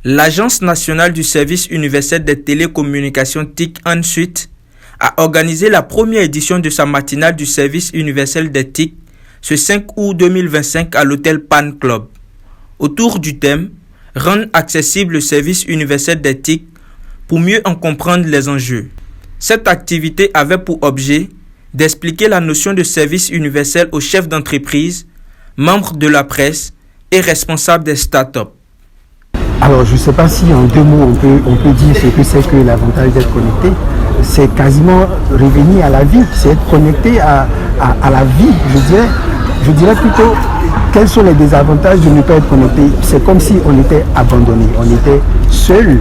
L'Agence nationale du service universel des télécommunications TIC ensuite a organisé la première édition de sa matinale du service universel des TIC ce 5 août 2025 à l'hôtel Pan Club. Autour du thème « Rendre accessible le service universel des TIC pour mieux en comprendre les enjeux ». Cette activité avait pour objet d'expliquer la notion de service universel aux chefs d'entreprise, membres de la presse et responsables des startups. Alors, je ne sais pas si en 2 mots on peut dire ce que c'est que l'avantage d'être connecté. C'est quasiment revenir à la vie, c'est être connecté à la vie, je dirais plutôt quels sont les désavantages de ne pas être connecté. C'est comme si on était abandonné, on était seul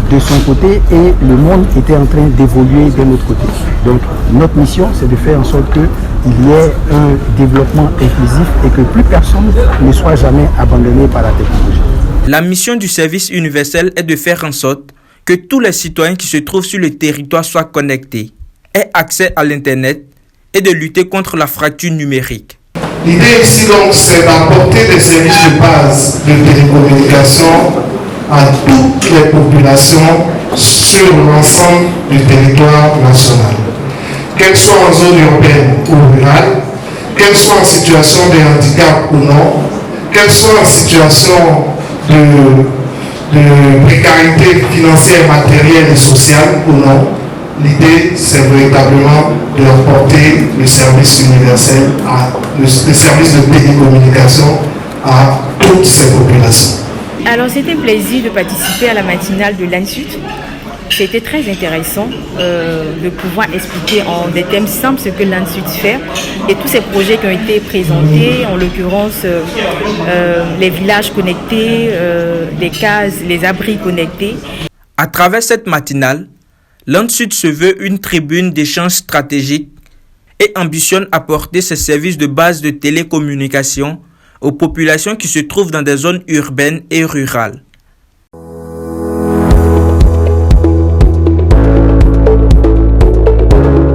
de son côté et le monde était en train d'évoluer de notre côté. Donc notre mission, c'est de faire en sorte qu'il y ait un développement inclusif et que plus personne ne soit jamais abandonné par la technologie. La mission du service universel est de faire en sorte que tous les citoyens qui se trouvent sur le territoire soient connectés, aient accès à l'Internet et de lutter contre la fracture numérique. L'idée ici donc c'est d'apporter des services de base de télécommunication à toutes les populations sur l'ensemble du territoire national. Qu'elles soient en zone urbaine ou rurale, qu'elles soient en situation de handicap ou non, qu'elles soient en situation de précarité financière, matérielle et sociale ou non, l'idée c'est véritablement de leur porter le service universel, le service de télécommunication à toutes ces populations. Alors c'était un plaisir de participer à la matinale de l'ANSUT. C'était très intéressant de pouvoir expliquer en des thèmes simples ce que l'ANSUT fait et tous ces projets qui ont été présentés, en l'occurrence les villages connectés, les cases, les abris connectés. À travers cette matinale, l'ANSUT se veut une tribune d'échange stratégique et ambitionne apporter ses services de base de télécommunication aux populations qui se trouvent dans des zones urbaines et rurales.